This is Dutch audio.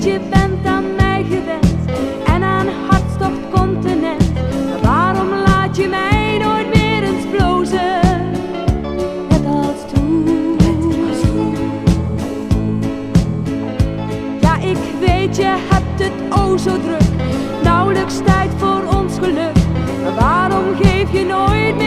weet je bent aan mij gewend en aan hartstochtcontinent. Maar waarom laat je mij nooit meer eens blozen, net als toen? Ja, ik weet je hebt het o zo druk, nauwelijks tijd voor ons geluk. Maar waarom geef je nooit